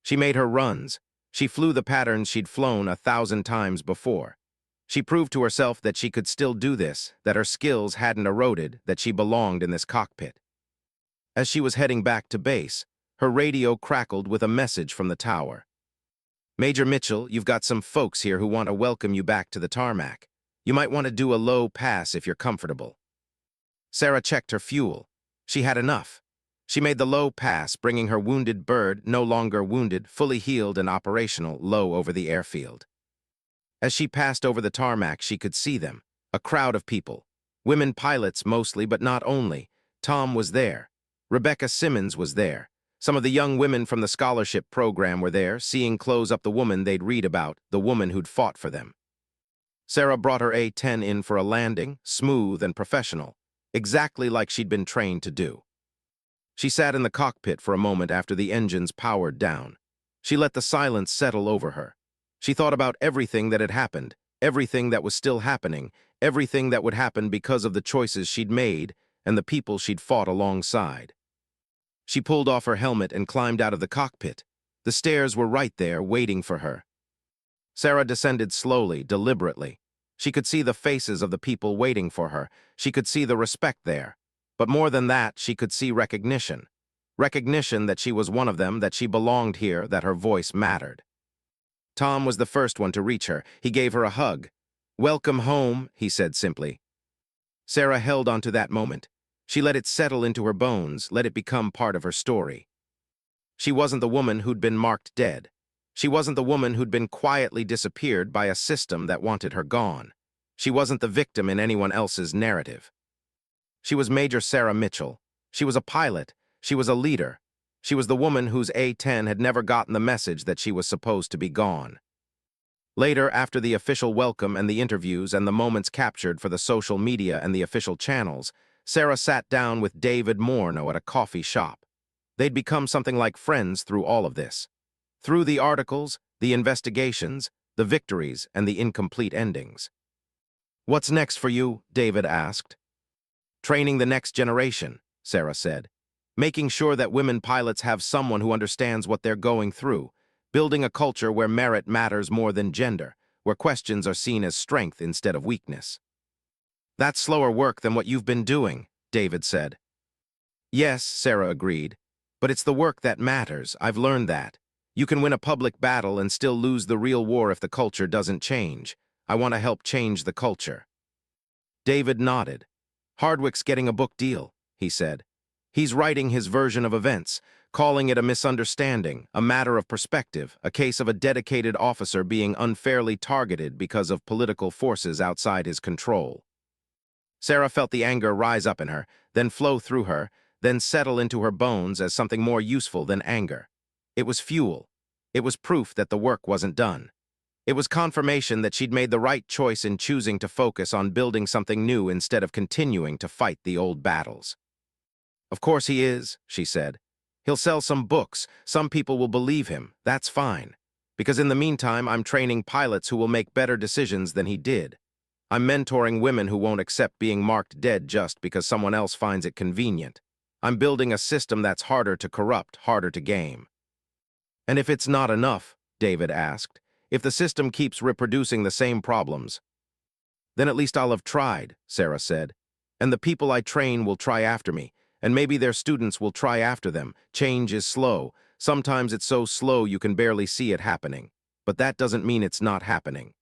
She made her runs. She flew the patterns she'd flown 1,000 times before. She proved to herself that she could still do this, that her skills hadn't eroded, that she belonged in this cockpit. As she was heading back to base, her radio crackled with a message from the tower. "Major Mitchell, you've got some folks here who want to welcome you back to the tarmac. You might want to do a low pass if you're comfortable." Sarah checked her fuel. She had enough. She made the low pass, bringing her wounded bird, no longer wounded, fully healed and operational, low over the airfield. As she passed over the tarmac, she could see them. A crowd of people. Women pilots mostly, but not only. Tom was there. Rebecca Simmons was there. Some of the young women from the scholarship program were there, seeing close up the woman they'd read about, the woman who'd fought for them. Sarah brought her A-10 in for a landing, smooth and professional, exactly like she'd been trained to do. She sat in the cockpit for a moment after the engines powered down. She let the silence settle over her. She thought about everything that had happened, everything that was still happening, everything that would happen because of the choices she'd made and the people she'd fought alongside. She pulled off her helmet and climbed out of the cockpit. The stairs were right there, waiting for her. Sarah descended slowly, deliberately. She could see the faces of the people waiting for her. She could see the respect there. But more than that, she could see recognition. Recognition that she was one of them, that she belonged here, that her voice mattered. Tom was the first one to reach her. He gave her a hug. "Welcome home," he said simply. Sarah held onto that moment. She let it settle into her bones, let it become part of her story. She wasn't the woman who'd been marked dead. She wasn't the woman who'd been quietly disappeared by a system that wanted her gone. She wasn't the victim in anyone else's narrative. She was Major Sarah Mitchell. She was a pilot. She was a leader. She was the woman whose A-10 had never gotten the message that she was supposed to be gone. Later, after the official welcome and the interviews and the moments captured for the social media and the official channels, Sarah sat down with David Morneau at a coffee shop. They'd become something like friends through all of this. Through the articles, the investigations, the victories, and the incomplete endings. "What's next for you?" David asked. "Training the next generation," Sarah said. "Making sure that women pilots have someone who understands what they're going through. Building a culture where merit matters more than gender, where questions are seen as strength instead of weakness." "That's slower work than what you've been doing," David said. "Yes," Sarah agreed, "but it's the work that matters. I've learned that. You can win a public battle and still lose the real war if the culture doesn't change. I want to help change the culture." David nodded. "Hardwick's getting a book deal," he said. "He's writing his version of events, calling it a misunderstanding, a matter of perspective, a case of a dedicated officer being unfairly targeted because of political forces outside his control." Sarah felt the anger rise up in her, then flow through her, then settle into her bones as something more useful than anger. It was fuel. It was proof that the work wasn't done. It was confirmation that she'd made the right choice in choosing to focus on building something new instead of continuing to fight the old battles. "Of course he is," she said. "He'll sell some books. Some people will believe him. That's fine. Because in the meantime, I'm training pilots who will make better decisions than he did. I'm mentoring women who won't accept being marked dead just because someone else finds it convenient. I'm building a system that's harder to corrupt, harder to game." "And if it's not enough," David asked, "if the system keeps reproducing the same problems?" "Then at least I'll have tried," Sarah said. "And the people I train will try after me, and maybe their students will try after them. Change is slow. Sometimes it's so slow you can barely see it happening. But that doesn't mean it's not happening."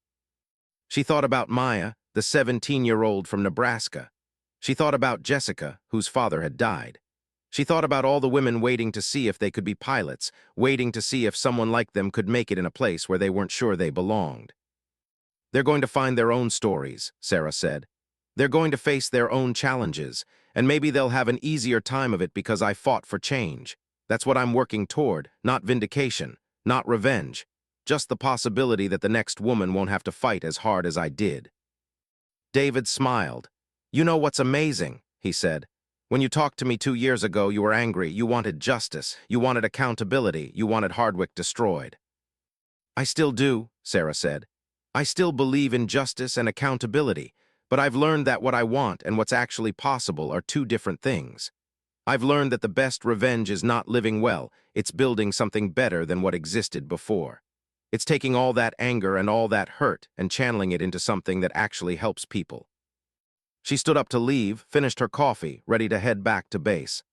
She thought about Maya, the 17-year-old from Nebraska. She thought about Jessica, whose father had died. She thought about all the women waiting to see if they could be pilots, waiting to see if someone like them could make it in a place where they weren't sure they belonged. "They're going to find their own stories," Sarah said. "They're going to face their own challenges, and maybe they'll have an easier time of it because I fought for change. That's what I'm working toward, not vindication, not revenge, just the possibility that the next woman won't have to fight as hard as I did." David smiled. "You know what's amazing," he said. "When you talked to me 2 years ago, you were angry. You wanted justice. You wanted accountability. You wanted Hardwick destroyed." "I still do," Sarah said. "I still believe in justice and accountability, but I've learned that what I want and what's actually possible are two different things. I've learned that the best revenge is not living well, it's building something better than what existed before." It's taking all that anger and all that hurt and channeling it into something that actually helps people. She stood up to leave, finished her coffee, ready to head back to base.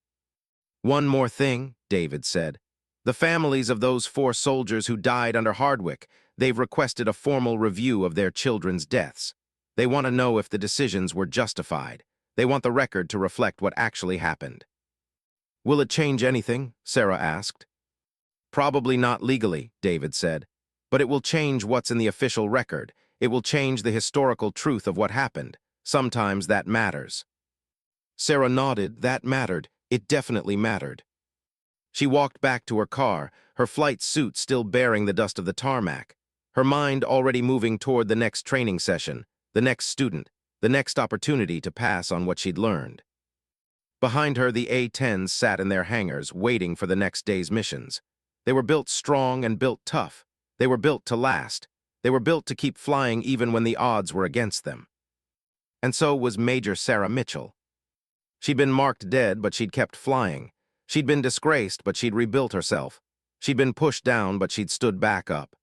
"One more thing," David said. "The families of those 4 soldiers who died under Hardwick, they've requested a formal review of their children's deaths. They want to know if the decisions were justified. They want the record to reflect what actually happened." "Will it change anything?" Sarah asked. "Probably not legally," David said. "But it will change what's in the official record. It will change the historical truth of what happened. Sometimes that matters." Sarah nodded. That mattered. It definitely mattered. She walked back to her car, her flight suit still bearing the dust of the tarmac, her mind already moving toward the next training session, the next student, the next opportunity to pass on what she'd learned. Behind her, the A-10s sat in their hangars, waiting for the next day's missions. They were built strong and built tough. They were built to last. They were built to keep flying even when the odds were against them. And so was Major Sarah Mitchell. She'd been marked dead, but she'd kept flying. She'd been disgraced, but she'd rebuilt herself. She'd been pushed down, but she'd stood back up.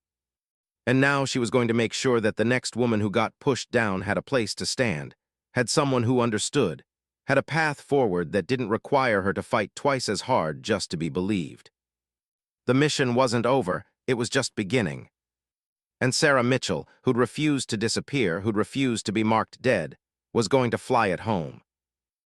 And now she was going to make sure that the next woman who got pushed down had a place to stand, had someone who understood, had a path forward that didn't require her to fight twice as hard just to be believed. The mission wasn't over, it was just beginning. And Sarah Mitchell, who'd refused to disappear, who'd refused to be marked dead, was going to fly it home.